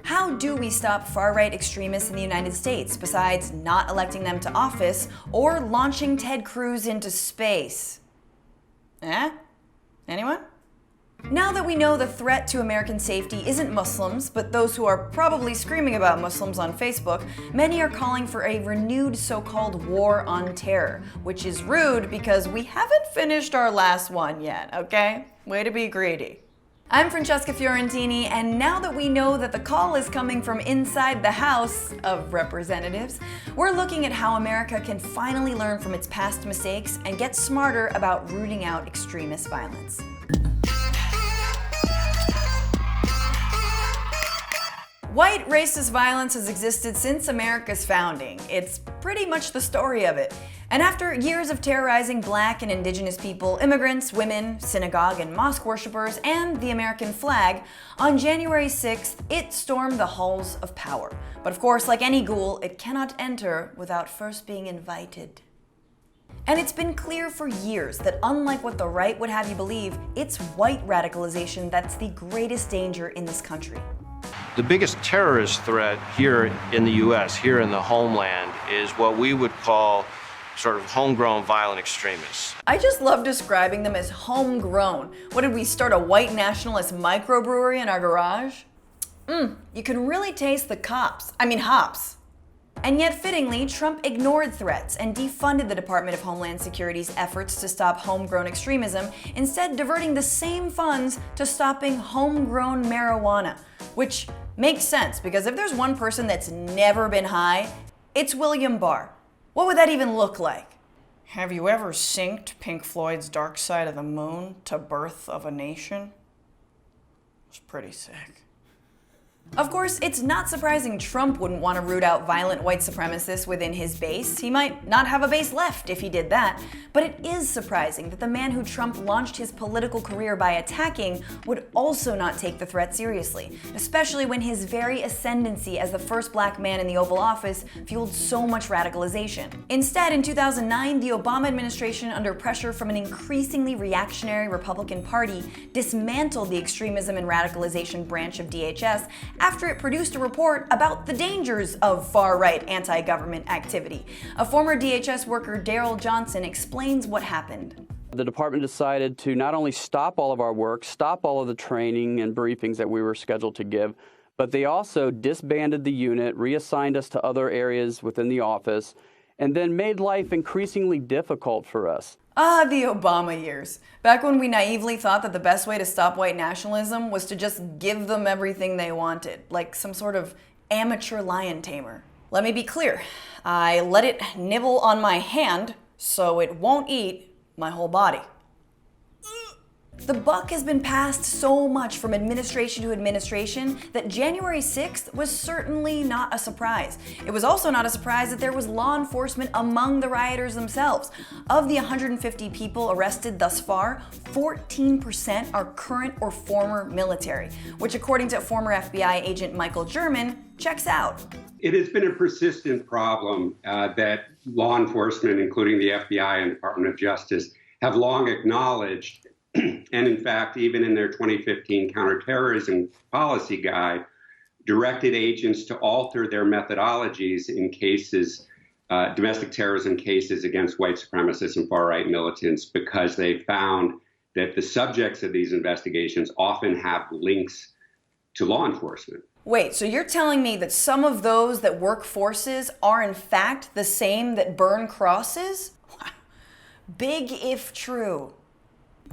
How do we stop far-right extremists in the United States, besides not electing them to office or launching Ted Cruz into space? Anyone? Now that we know the threat to American safety isn't Muslims, but those who are probably screaming about Muslims on Facebook, many are calling for a renewed so-called war on terror, which is rude because we haven't finished our last one yet, okay? Way to be greedy. I'm Francesca Fiorentini, and now that we know that the call is coming from inside the House of Representatives, we're looking at how America can finally learn from its past mistakes and get smarter about rooting out extremist violence. White racist violence has existed since America's founding. It's pretty much the story of it. And after years of terrorizing black and indigenous people, immigrants, women, synagogue and mosque worshippers, and the American flag, on January 6th, it stormed the halls of power. But of course, like any ghoul, it cannot enter without first being invited. And it's been clear for years that unlike what the right would have you believe, it's white radicalization that's the greatest danger in this country. The biggest terrorist threat here in the U.S., here in the homeland, is what we would call sort of homegrown violent extremists. I just love describing them as homegrown. What, did we start a white nationalist microbrewery in our garage? You can really taste the hops. And yet, fittingly, Trump ignored threats and defunded the Department of Homeland Security's efforts to stop homegrown extremism, instead diverting the same funds to stopping homegrown marijuana, which makes sense, because if there's one person that's never been high, it's William Barr. What would that even look like? Have you ever synced Pink Floyd's Dark Side of the Moon to Birth of a Nation? It was pretty sick. Of course, it's not surprising Trump wouldn't want to root out violent white supremacists within his base. He might not have a base left if he did that. But it is surprising that the man who Trump launched his political career by attacking would also not take the threat seriously, especially when his very ascendancy as the first black man in the Oval Office fueled so much radicalization. Instead, in 2009, the Obama administration, under pressure from an increasingly reactionary Republican Party, dismantled the extremism and radicalization branch of DHS after it produced a report about the dangers of far-right anti-government activity. A former DHS worker, Daryl Johnson, explains what happened. The department decided to not only stop all of our work, stop all of the training and briefings that we were scheduled to give, but they also disbanded the unit, reassigned us to other areas within the office, and then made life increasingly difficult for us. Ah, the Obama years. Back when we naively thought that the best way to stop white nationalism was to just give them everything they wanted, like some sort of amateur lion tamer. Let me be clear. I let it nibble on my hand so it won't eat my whole body. The buck has been passed so much from administration to administration that January 6th was certainly not a surprise. It was also not a surprise that there was law enforcement among the rioters themselves. Of the 150 people arrested thus far, 14% are current or former military, which according to former FBI agent Michael German, checks out. It has been a persistent problem that law enforcement, including the FBI and Department of Justice, have long acknowledged. And in fact, even in their 2015 counterterrorism policy guide, directed agents to alter their methodologies in cases, domestic terrorism cases against white supremacists and far-right militants, because they found that the subjects of these investigations often have links to law enforcement. Wait, so you're telling me that some of those that work forces are in fact the same that burn crosses? Big if true.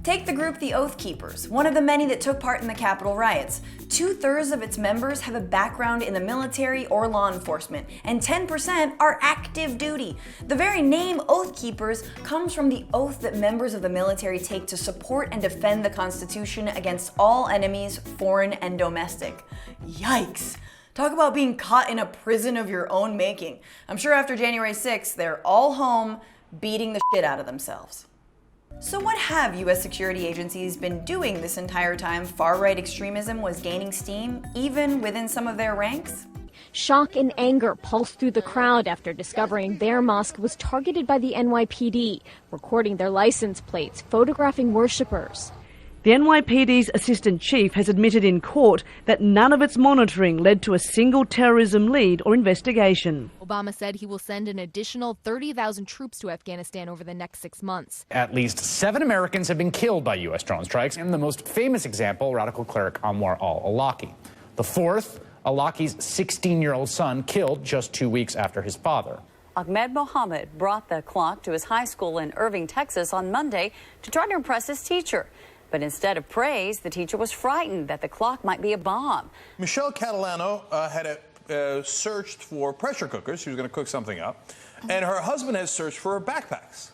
Take the group the Oath Keepers, one of the many that took part in the Capitol riots. 2/3 of its members have a background in the military or law enforcement, and 10% are active duty. The very name Oath Keepers comes from the oath that members of the military take to support and defend the Constitution against all enemies, foreign and domestic. Yikes! Talk about being caught in a prison of your own making. I'm sure after January 6th, they're all home beating the shit out of themselves. So what have U.S. security agencies been doing this entire time far-right extremism was gaining steam, even within some of their ranks? Shock and anger pulsed through the crowd after discovering their mosque was targeted by the NYPD, recording their license plates, photographing worshippers. The NYPD's assistant chief has admitted in court that none of its monitoring led to a single terrorism lead or investigation. Obama said he will send an additional 30,000 troops to Afghanistan over the next 6 months. At least 7 Americans have been killed by U.S. drone strikes, and the most famous example, radical cleric Anwar al-Awlaki. The fourth, Awlaki's 16-year-old son, killed just 2 weeks after his father. Ahmed Mohammed brought the clock to his high school in Irving, Texas on Monday to try to impress his teacher. But instead of praise, the teacher was frightened that the clock might be a bomb. Michelle Catalano had searched for pressure cookers. She was going to cook something up. And her husband has searched for backpacks.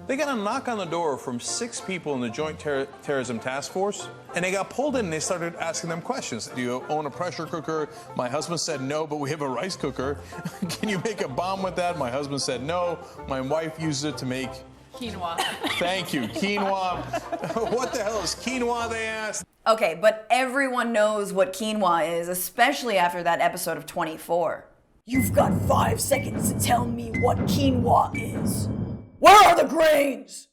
They got a knock on the door from 6 people in the Joint Terrorism Task Force, and they got pulled in and they started asking them questions. Do you own a pressure cooker? My husband said no, but we have a rice cooker. Can you make a bomb with that? My husband said no. My wife uses it to make quinoa. Thank you, quinoa. What the hell is quinoa, they asked? Okay, but everyone knows what quinoa is, especially after that episode of 24. You've got 5 seconds to tell me what quinoa is. Where are the grains?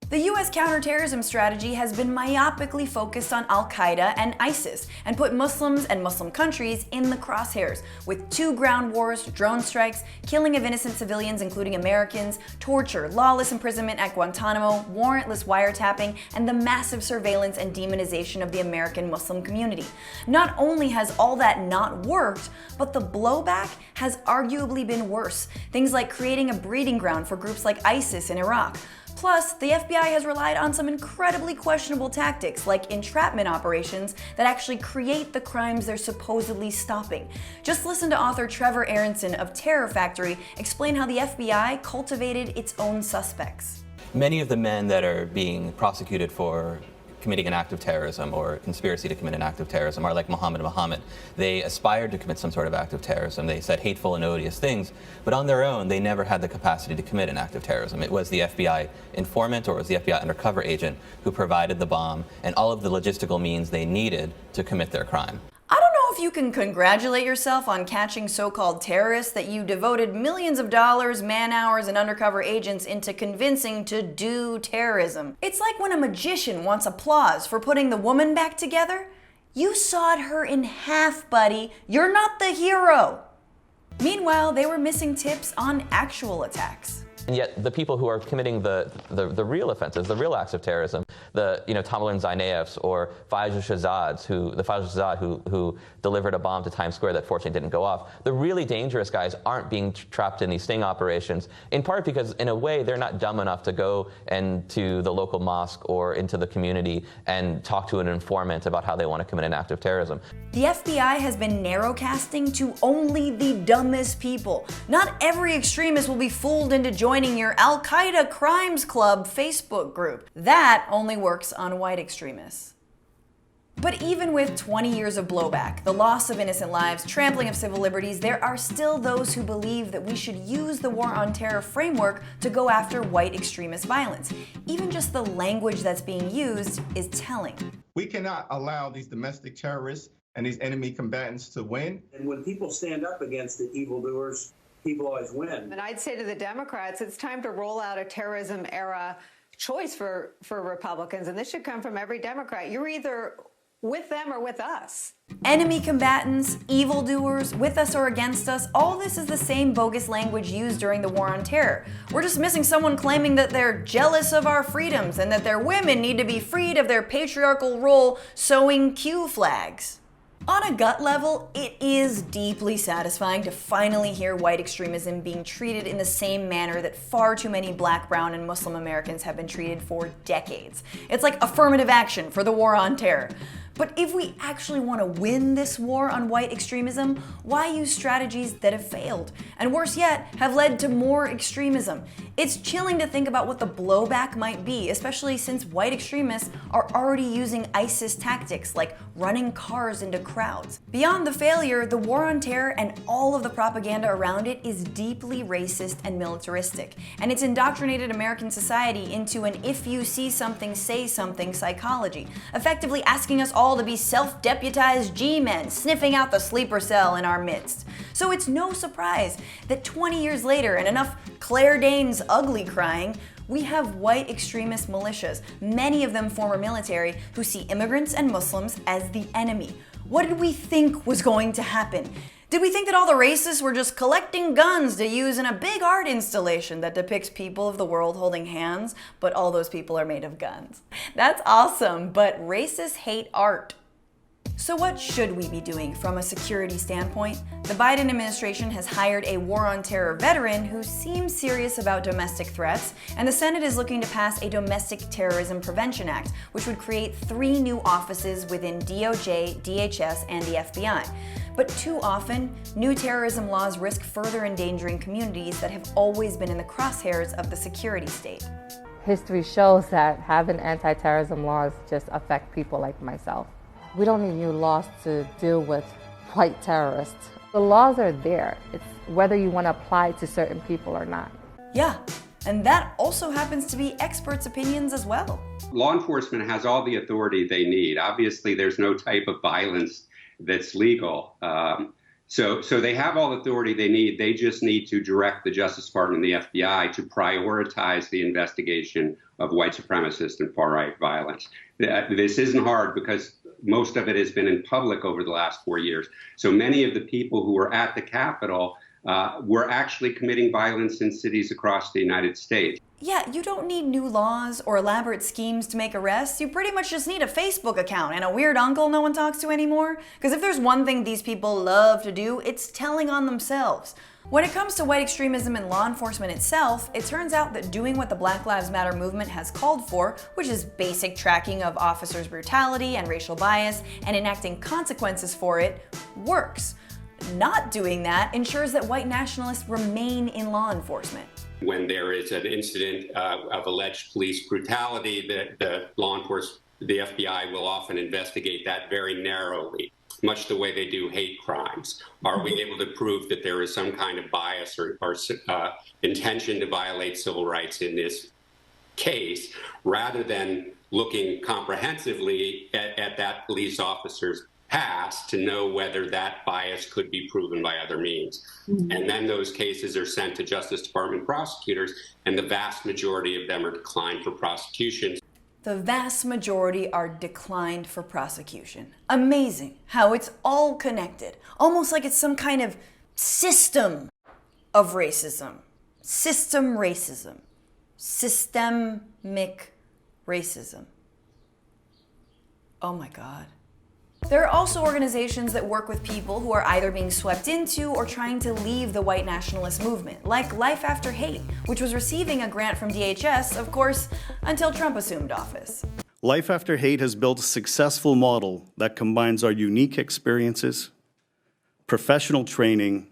The U.S. counterterrorism strategy has been myopically focused on Al-Qaeda and ISIS and put Muslims and Muslim countries in the crosshairs, with 2 ground wars, drone strikes, killing of innocent civilians including Americans, torture, lawless imprisonment at Guantanamo, warrantless wiretapping, and the massive surveillance and demonization of the American Muslim community. Not only has all that not worked, but the blowback has arguably been worse. Things like creating a breeding ground for groups like ISIS in Iraq. Plus, the FBI has relied on some incredibly questionable tactics, like entrapment operations that actually create the crimes they're supposedly stopping. Just listen to author Trevor Aronson of Terror Factory explain how the FBI cultivated its own suspects. Many of the men that are being prosecuted for committing an act of terrorism or conspiracy to commit an act of terrorism are like Muhammad. They aspired to commit some sort of act of terrorism. They said hateful and odious things, but on their own, they never had the capacity to commit an act of terrorism. It was the FBI informant or it was the FBI undercover agent who provided the bomb and all of the logistical means they needed to commit their crime. I don't know if you can congratulate yourself on catching so-called terrorists that you devoted millions of dollars, man-hours, and undercover agents into convincing to do terrorism. It's like when a magician wants applause for putting the woman back together. You sawed her in half, buddy. You're not the hero. Meanwhile, they were missing tips on actual attacks. And yet the people who are committing the real offenses, the real acts of terrorism, the Tamerlan Zainayevs or Faisal Shahzad who delivered a bomb to Times Square that fortunately didn't go off, the really dangerous guys aren't being trapped in these sting operations, in part because in a way they're not dumb enough to go to the local mosque or into the community and talk to an informant about how they want to commit an act of terrorism. The FBI has been narrowcasting to only the dumbest people. Not every extremist will be fooled into joining your Al-Qaeda Crimes Club Facebook group. That only works on white extremists. But even with 20 years of blowback, the loss of innocent lives, trampling of civil liberties, there are still those who believe that we should use the War on Terror framework to go after white extremist violence. Even just the language that's being used is telling. We cannot allow these domestic terrorists and these enemy combatants to win. And when people stand up against the evildoers, people always win. And I'd say to the Democrats, it's time to roll out a terrorism era choice for Republicans, and this should come from every Democrat. You're either with them or with us. Enemy combatants, evildoers, with us or against us, all this is the same bogus language used during the War on Terror. We're just missing someone claiming that they're jealous of our freedoms and that their women need to be freed of their patriarchal role sewing Q flags. On a gut level, it is deeply satisfying to finally hear white extremism being treated in the same manner that far too many Black, brown, and Muslim Americans have been treated for decades. It's like affirmative action for the War on Terror. But if we actually want to win this war on white extremism, why use strategies that have failed? And worse yet, have led to more extremism. It's chilling to think about what the blowback might be, especially since white extremists are already using ISIS tactics like running cars into crowds. Beyond the failure, the War on Terror and all of the propaganda around it is deeply racist and militaristic. And it's indoctrinated American society into an if you see something, say something psychology, effectively asking us all all to be self-deputized G-men sniffing out the sleeper cell in our midst. So it's no surprise that 20 years later and enough Claire Danes ugly crying, we have white extremist militias, many of them former military, who see immigrants and Muslims as the enemy. What did we think was going to happen? Did we think that all the racists were just collecting guns to use in a big art installation that depicts people of the world holding hands, but all those people are made of guns? That's awesome, but racists hate art. So what should we be doing from a security standpoint? The Biden administration has hired a war on terror veteran who seems serious about domestic threats, and the Senate is looking to pass a Domestic Terrorism Prevention Act, which would create 3 new offices within DOJ, DHS, and the FBI. But too often, new terrorism laws risk further endangering communities that have always been in the crosshairs of the security state. History shows that having anti-terrorism laws just affect people like myself. We don't need new laws to deal with white terrorists. The laws are there. It's whether you want to apply it to certain people or not. Yeah, and that also happens to be experts' opinions as well. Law enforcement has all the authority they need. Obviously, there's no type of violence that's legal. So they have all the authority they need. They just need to direct the Justice Department and the FBI to prioritize the investigation of white supremacist and far-right violence. This isn't hard because most of it has been in public over the last 4 years. So many of the people who were at the Capitol were actually committing violence in cities across the United States. Yeah, you don't need new laws or elaborate schemes to make arrests. You pretty much just need a Facebook account and a weird uncle no one talks to anymore. Because if there's one thing these people love to do, it's telling on themselves. When it comes to white extremism and law enforcement itself, it turns out that doing what the Black Lives Matter movement has called for, which is basic tracking of officers' brutality and racial bias and enacting consequences for it, works. Not doing that ensures that white nationalists remain in law enforcement. When there is an incident of alleged police brutality, the law enforcement, the FBI will often investigate that very narrowly, much the way they do hate crimes. Are we able to prove that there is some kind of bias or intention to violate civil rights in this case, rather than looking comprehensively at that police officer's past to know whether that bias could be proven by other means. And then those cases are sent to Justice Department prosecutors, and the vast majority of them are declined for prosecution. The vast majority are declined for prosecution. Amazing how it's all connected, almost like it's some kind of system of racism. System racism. Systemic racism. Oh my God. There are also organizations that work with people who are either being swept into or trying to leave the white nationalist movement, like Life After Hate, which was receiving a grant from DHS, of course, until Trump assumed office. Life After Hate has built a successful model that combines our unique experiences, professional training,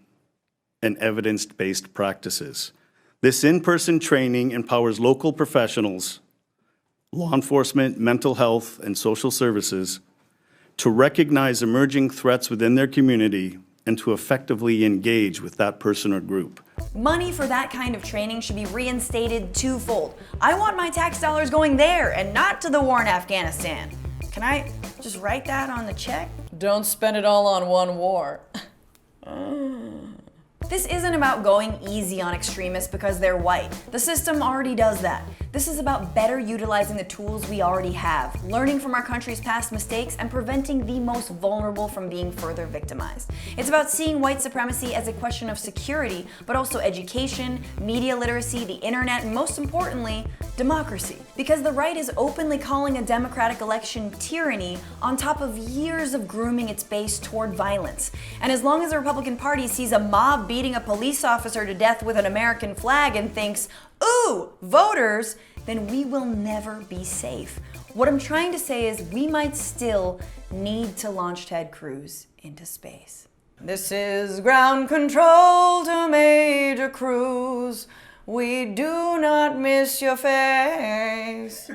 and evidence-based practices. This in-person training empowers local professionals, law enforcement, mental health, and social services to recognize emerging threats within their community and to effectively engage with that person or group. Money for that kind of training should be reinstated twofold. I want my tax dollars going there and not to the war in Afghanistan. Can I just write that on the check? Don't spend it all on one war. This isn't about going easy on extremists because they're white. The system already does that. This is about better utilizing the tools we already have, learning from our country's past mistakes, and preventing the most vulnerable from being further victimized. It's about seeing white supremacy as a question of security, but also education, media literacy, the internet, and most importantly, democracy. Because the right is openly calling a democratic election tyranny on top of years of grooming its base toward violence. And as long as the Republican Party sees a mob beating a police officer to death with an American flag and thinks, ooh, voters, then we will never be safe. What I'm trying to say is we might still need to launch Ted Cruz into space. This is ground control to Major Cruz. We do not miss your face.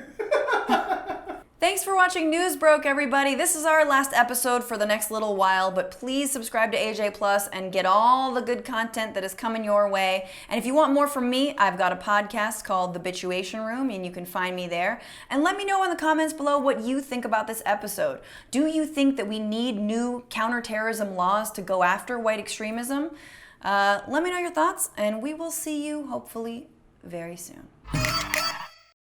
Thanks for watching Newsbroke, everybody. This is our last episode for the next little while, but please subscribe to AJ Plus and get all the good content that is coming your way. And if you want more from me, I've got a podcast called The Bituation Room, and you can find me there. And let me know in the comments below what you think about this episode. Do you think that we need new counterterrorism laws to go after white extremism? Let me know your thoughts, and we will see you hopefully very soon.